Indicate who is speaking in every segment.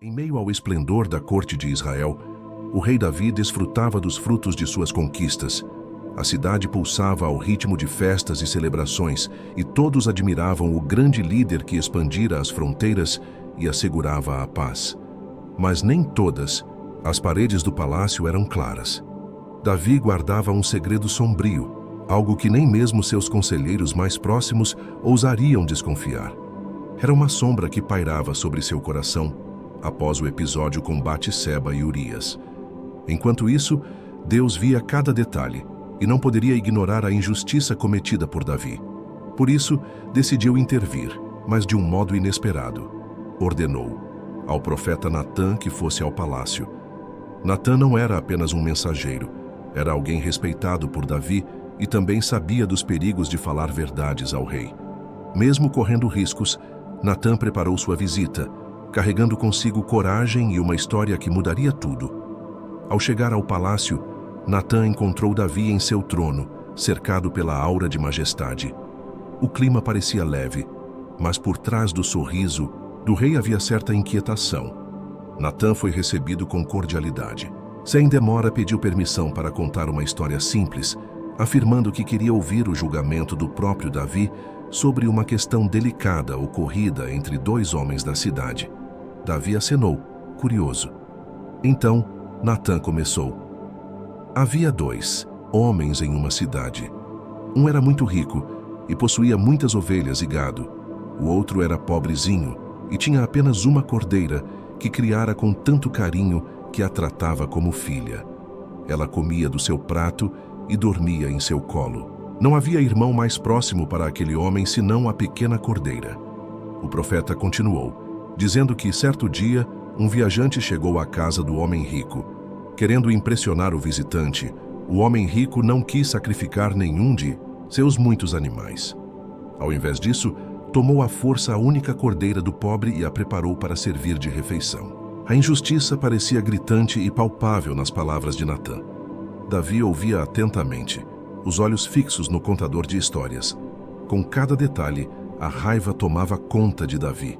Speaker 1: Em meio ao esplendor da corte de Israel, o rei Davi desfrutava dos frutos de suas conquistas. A cidade pulsava ao ritmo de festas e celebrações, e todos admiravam o grande líder que expandira as fronteiras e assegurava a paz. Mas nem todas as paredes do palácio eram claras. Davi guardava um segredo sombrio, algo que nem mesmo seus conselheiros mais próximos ousariam desconfiar. Era uma sombra que pairava sobre seu coração após o episódio com Batseba e Urias. Enquanto isso, Deus via cada detalhe e não poderia ignorar a injustiça cometida por Davi. Por isso, decidiu intervir, mas de um modo inesperado. Ordenou ao profeta Natã que fosse ao palácio. Natã não era apenas um mensageiro, era alguém respeitado por Davi e também sabia dos perigos de falar verdades ao rei. Mesmo correndo riscos, Natã preparou sua visita, carregando consigo coragem e uma história que mudaria tudo. Ao chegar ao palácio, Natã encontrou Davi em seu trono, cercado pela aura de majestade. O clima parecia leve, mas por trás do sorriso do rei havia certa inquietação. Natã foi recebido com cordialidade. Sem demora, pediu permissão para contar uma história simples, afirmando que queria ouvir o julgamento do próprio Davi sobre uma questão delicada ocorrida entre dois homens da cidade. Davi acenou, curioso. Então, Natã começou. Havia dois homens em uma cidade. Um era muito rico e possuía muitas ovelhas e gado. O outro era pobrezinho e tinha apenas uma cordeira que criara com tanto carinho que a tratava como filha. Ela comia do seu prato e dormia em seu colo. Não havia irmão mais próximo para aquele homem senão a pequena cordeira. O profeta continuou, dizendo que certo dia um viajante chegou à casa do homem rico. Querendo impressionar o visitante, o homem rico não quis sacrificar nenhum de seus muitos animais. Ao invés disso, tomou à força a única cordeira do pobre e a preparou para servir de refeição. A injustiça parecia gritante e palpável nas palavras de Natã. Davi ouvia atentamente, os olhos fixos no contador de histórias. Com cada detalhe, a raiva tomava conta de Davi.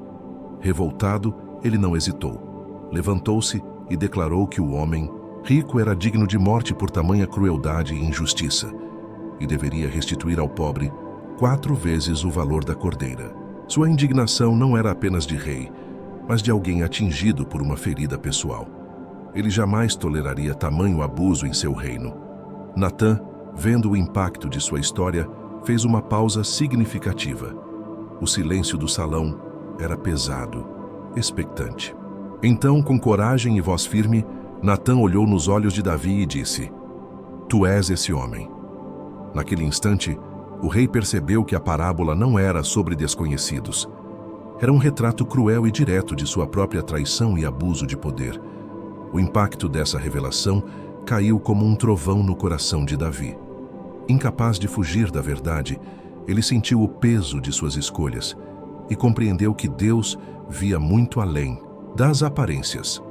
Speaker 1: Revoltado, ele não hesitou. Levantou-se e declarou que o homem rico era digno de morte por tamanha crueldade e injustiça, e deveria restituir ao pobre 4 vezes o valor da cordeira. Sua indignação não era apenas de rei, mas de alguém atingido por uma ferida pessoal. Ele jamais toleraria tamanho abuso em seu reino. Natã, vendo o impacto de sua história, fez uma pausa significativa. O silêncio do salão era pesado, expectante. Então, com coragem e voz firme, Natã olhou nos olhos de Davi e disse: "Tu és esse homem." Naquele instante, o rei percebeu que a parábola não era sobre desconhecidos. Era um retrato cruel e direto de sua própria traição e abuso de poder. O impacto dessa revelação caiu como um trovão no coração de Davi. Incapaz de fugir da verdade, ele sentiu o peso de suas escolhas e compreendeu que Deus via muito além das aparências.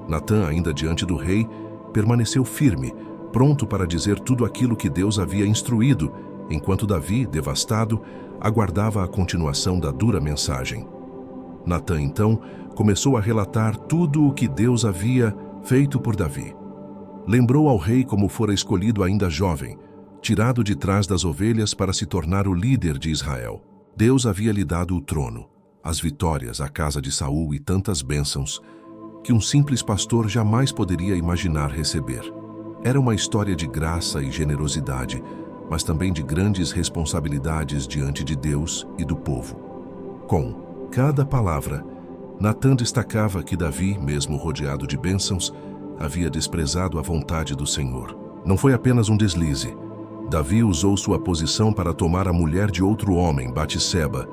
Speaker 1: Natã, ainda diante do rei, permaneceu firme, pronto para dizer tudo aquilo que Deus havia instruído, enquanto Davi, devastado, aguardava a continuação da dura mensagem. Natã, então, começou a relatar tudo o que Deus havia feito por Davi. Lembrou ao rei como fora escolhido ainda jovem, tirado de trás das ovelhas para se tornar o líder de Israel. Deus havia lhe dado o trono, as vitórias, a casa de Saul e tantas bênçãos que um simples pastor jamais poderia imaginar receber. Era uma história de graça e generosidade, mas também de grandes responsabilidades diante de Deus e do povo. Com cada palavra, Natã destacava que Davi, mesmo rodeado de bênçãos, havia desprezado a vontade do Senhor. Não foi apenas um deslize. Davi usou sua posição para tomar a mulher de outro homem, Batseba,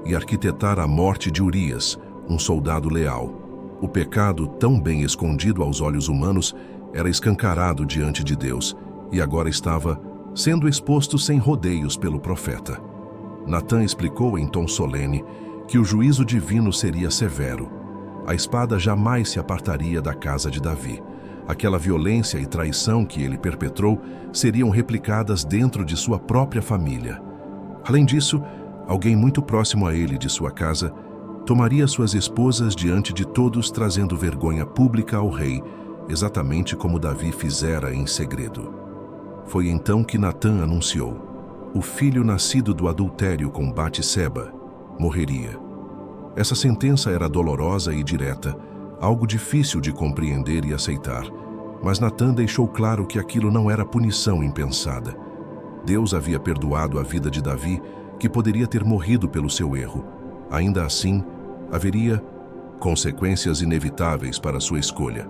Speaker 1: e arquitetar a morte de Urias, um soldado leal. O pecado, tão bem escondido aos olhos humanos, era escancarado diante de Deus e agora estava sendo exposto sem rodeios pelo profeta. Natã explicou em tom solene que o juízo divino seria severo. A espada jamais se apartaria da casa de Davi. Aquela violência e traição que ele perpetrou seriam replicadas dentro de sua própria família. Além disso, alguém muito próximo a ele de sua casa tomaria suas esposas diante de todos, trazendo vergonha pública ao rei, exatamente como Davi fizera em segredo. Foi então que Natã anunciou: o filho nascido do adultério com Batseba morreria. Essa sentença era dolorosa e direta, algo difícil de compreender e aceitar, mas Natã deixou claro que aquilo não era punição impensada. Deus havia perdoado a vida de Davi, que poderia ter morrido pelo seu erro. Ainda assim, haveria consequências inevitáveis para sua escolha.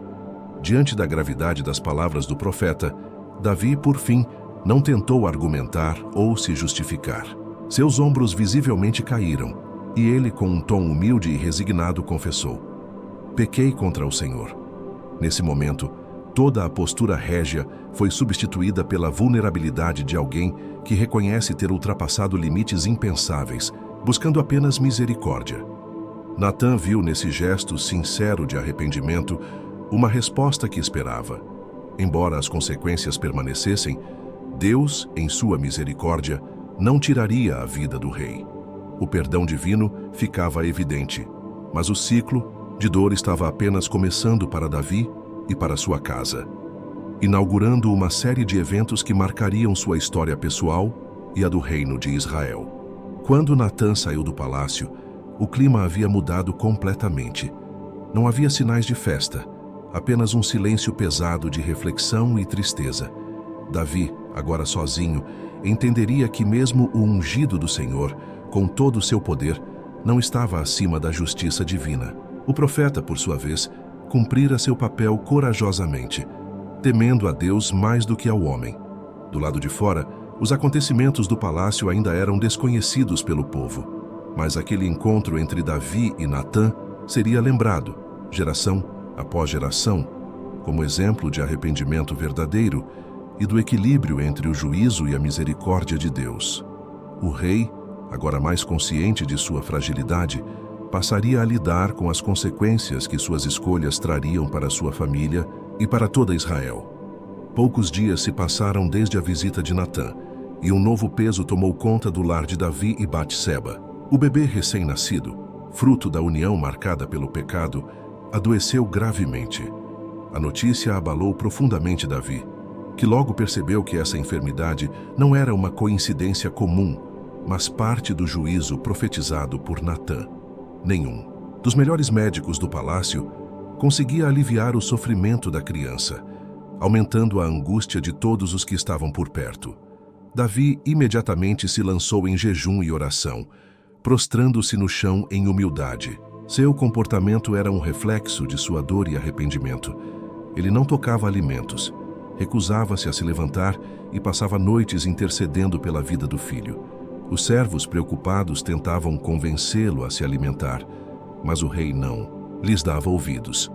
Speaker 1: Diante da gravidade das palavras do profeta, Davi, por fim, não tentou argumentar ou se justificar. Seus ombros visivelmente caíram, e ele, com um tom humilde e resignado, confessou: pequei contra o Senhor. Nesse momento, toda a postura régia foi substituída pela vulnerabilidade de alguém que reconhece ter ultrapassado limites impensáveis, buscando apenas misericórdia. Natã viu nesse gesto sincero de arrependimento uma resposta que esperava. Embora as consequências permanecessem, Deus, em sua misericórdia, não tiraria a vida do rei. O perdão divino ficava evidente, mas o ciclo de dor estava apenas começando para Davi e para sua casa, inaugurando uma série de eventos que marcariam sua história pessoal e a do reino de Israel. Quando Natã saiu do palácio, o clima havia mudado completamente. Não havia sinais de festa, apenas um silêncio pesado de reflexão e tristeza. Davi, agora sozinho, entenderia que mesmo o ungido do Senhor, com todo o seu poder, não estava acima da justiça divina. O profeta, por sua vez, cumprira seu papel corajosamente, temendo a Deus mais do que ao homem. Do lado de fora, os acontecimentos do palácio ainda eram desconhecidos pelo povo, mas aquele encontro entre Davi e Natã seria lembrado, geração após geração, como exemplo de arrependimento verdadeiro e do equilíbrio entre o juízo e a misericórdia de Deus. O rei, agora mais consciente de sua fragilidade, passaria a lidar com as consequências que suas escolhas trariam para sua família e para toda Israel. Poucos dias se passaram desde a visita de Natã, e um novo peso tomou conta do lar de Davi e Batseba. O bebê recém-nascido, fruto da união marcada pelo pecado, adoeceu gravemente. A notícia abalou profundamente Davi, que logo percebeu que essa enfermidade não era uma coincidência comum, mas parte do juízo profetizado por Natã. Nenhum dos melhores médicos do palácio conseguia aliviar o sofrimento da criança, aumentando a angústia de todos os que estavam por perto. Davi imediatamente se lançou em jejum e oração, prostrando-se no chão em humildade. Seu comportamento era um reflexo de sua dor e arrependimento. Ele não tocava alimentos, recusava-se a se levantar e passava noites intercedendo pela vida do filho. Os servos preocupados tentavam convencê-lo a se alimentar, mas o rei não lhes dava ouvidos.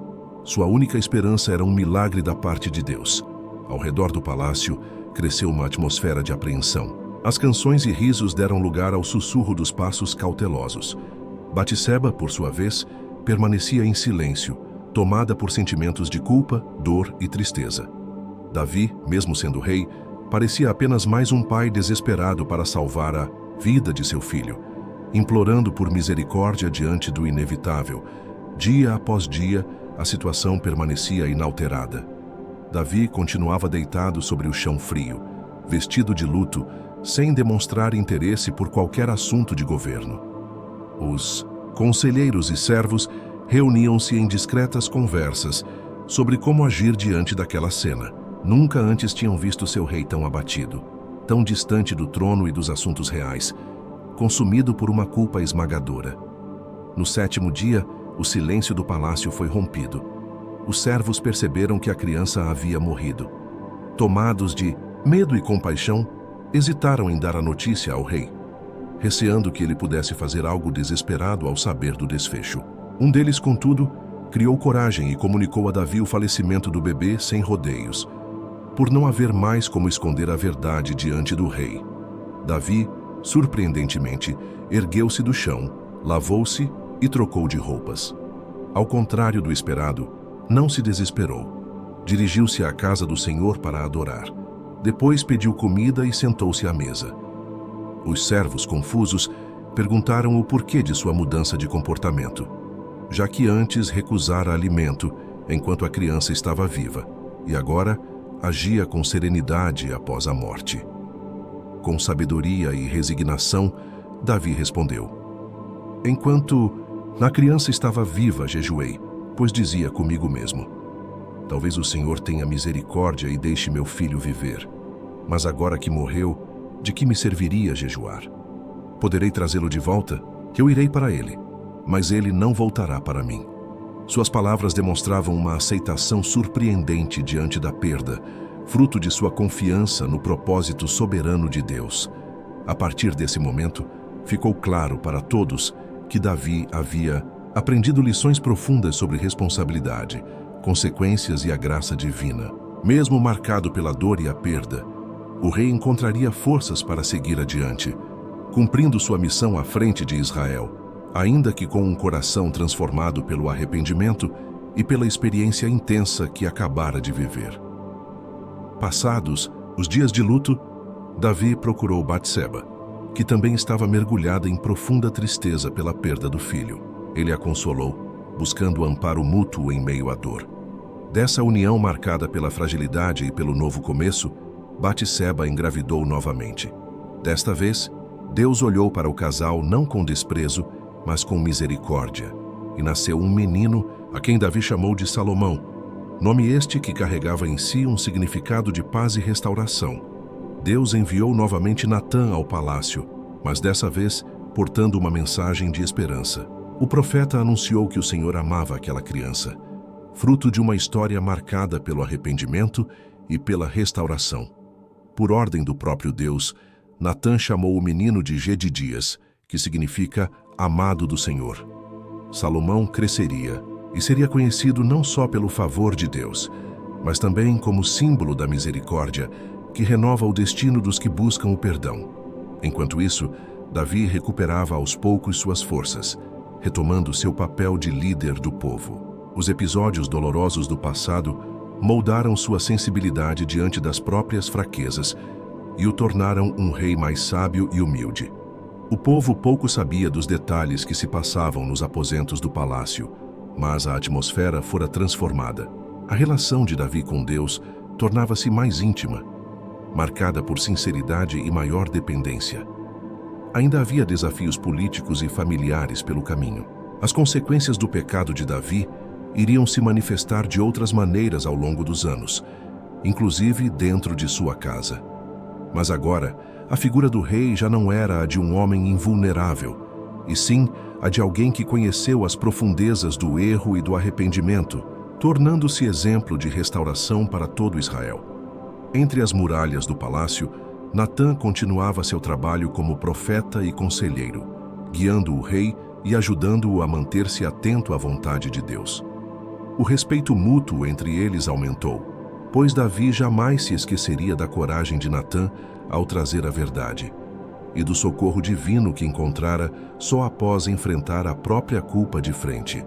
Speaker 1: Sua única esperança era um milagre da parte de Deus. Ao redor do palácio, cresceu uma atmosfera de apreensão. As canções e risos deram lugar ao sussurro dos passos cautelosos. Batseba, por sua vez, permanecia em silêncio, tomada por sentimentos de culpa, dor e tristeza. Davi, mesmo sendo rei, parecia apenas mais um pai desesperado para salvar a vida de seu filho, implorando por misericórdia diante do inevitável. Dia após dia, a situação permanecia inalterada. Davi continuava deitado sobre o chão frio, vestido de luto, sem demonstrar interesse por qualquer assunto de governo. Os conselheiros e servos reuniam-se em discretas conversas sobre como agir diante daquela cena. Nunca antes tinham visto seu rei tão abatido, tão distante do trono e dos assuntos reais, consumido por uma culpa esmagadora. No 7º dia, o silêncio do palácio foi rompido. Os servos perceberam que a criança havia morrido. Tomados de medo e compaixão, hesitaram em dar a notícia ao rei, receando que ele pudesse fazer algo desesperado ao saber do desfecho. Um deles, contudo, criou coragem e comunicou a Davi o falecimento do bebê sem rodeios, por não haver mais como esconder a verdade diante do rei. Davi, surpreendentemente, ergueu-se do chão, lavou-se e trocou de roupas. Ao contrário do esperado, não se desesperou. Dirigiu-se à casa do Senhor para adorar. Depois pediu comida e sentou-se à mesa. Os servos, confusos, perguntaram o porquê de sua mudança de comportamento, já que antes recusara alimento enquanto a criança estava viva e agora agia com serenidade após a morte. Com sabedoria e resignação, Davi respondeu: Enquanto a criança estava viva, jejuei, pois dizia comigo mesmo: Talvez o Senhor tenha misericórdia e deixe meu filho viver. Mas agora que morreu, de que me serviria jejuar? Poderei trazê-lo de volta? Eu irei para ele, mas ele não voltará para mim. Suas palavras demonstravam uma aceitação surpreendente diante da perda, fruto de sua confiança no propósito soberano de Deus. A partir desse momento, ficou claro para todos que Davi havia aprendido lições profundas sobre responsabilidade, consequências e a graça divina. Mesmo marcado pela dor e a perda, o rei encontraria forças para seguir adiante, cumprindo sua missão à frente de Israel, ainda que com um coração transformado pelo arrependimento e pela experiência intensa que acabara de viver. Passados os dias de luto, Davi procurou Batseba, que também estava mergulhada em profunda tristeza pela perda do filho. Ele a consolou, buscando amparo mútuo em meio à dor. Dessa união marcada pela fragilidade e pelo novo começo, Batseba engravidou novamente. Desta vez, Deus olhou para o casal não com desprezo, mas com misericórdia, e nasceu um menino a quem Davi chamou de Salomão, nome este que carregava em si um significado de paz e restauração. Deus enviou novamente Natã ao palácio, mas dessa vez portando uma mensagem de esperança. O profeta anunciou que o Senhor amava aquela criança, fruto de uma história marcada pelo arrependimento e pela restauração. Por ordem do próprio Deus, Natã chamou o menino de Jedidias, que significa amado do Senhor. Salomão cresceria e seria conhecido não só pelo favor de Deus, mas também como símbolo da misericórdia que renova o destino dos que buscam o perdão. Enquanto isso, Davi recuperava aos poucos suas forças, retomando seu papel de líder do povo. Os episódios dolorosos do passado moldaram sua sensibilidade diante das próprias fraquezas e o tornaram um rei mais sábio e humilde. O povo pouco sabia dos detalhes que se passavam nos aposentos do palácio, mas a atmosfera fora transformada. A relação de Davi com Deus tornava-se mais íntima, marcada por sinceridade e maior dependência. Ainda havia desafios políticos e familiares pelo caminho. As consequências do pecado de Davi iriam se manifestar de outras maneiras ao longo dos anos, inclusive dentro de sua casa. Mas agora, a figura do rei já não era a de um homem invulnerável, e sim a de alguém que conheceu as profundezas do erro e do arrependimento, tornando-se exemplo de restauração para todo Israel. Entre as muralhas do palácio, Natã continuava seu trabalho como profeta e conselheiro, guiando o rei e ajudando-o a manter-se atento à vontade de Deus. O respeito mútuo entre eles aumentou, pois Davi jamais se esqueceria da coragem de Natã ao trazer a verdade, e do socorro divino que encontrara só após enfrentar a própria culpa de frente.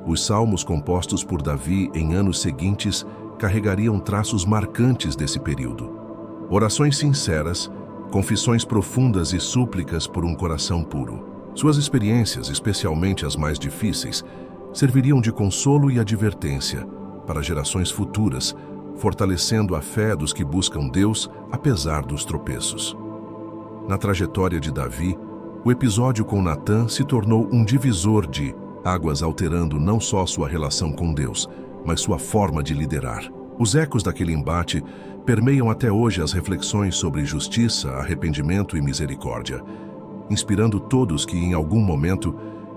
Speaker 1: Os salmos compostos por Davi em anos seguintes carregariam traços marcantes desse período. Orações sinceras, confissões profundas e súplicas por um coração puro. Suas experiências, especialmente as mais difíceis, serviriam de consolo e advertência para gerações futuras, fortalecendo a fé dos que buscam Deus apesar dos tropeços. Na trajetória de Davi, o episódio com Natã se tornou um divisor de águas, alterando não só sua relação com Deus, mas sua forma de liderar. Os ecos daquele embate permeiam até hoje as reflexões sobre justiça, arrependimento e misericórdia, inspirando todos que, em algum momento,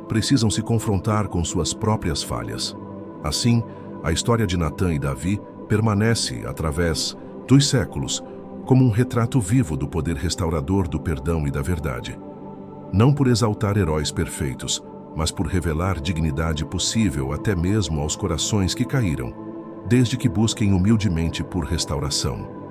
Speaker 1: precisam se confrontar com suas próprias falhas. Assim, a história de Natã e Davi permanece, através dos séculos, como um retrato vivo do poder restaurador do perdão e da verdade. Não por exaltar heróis perfeitos, mas por revelar dignidade possível até mesmo aos corações que caíram, desde que busquem humildemente por restauração.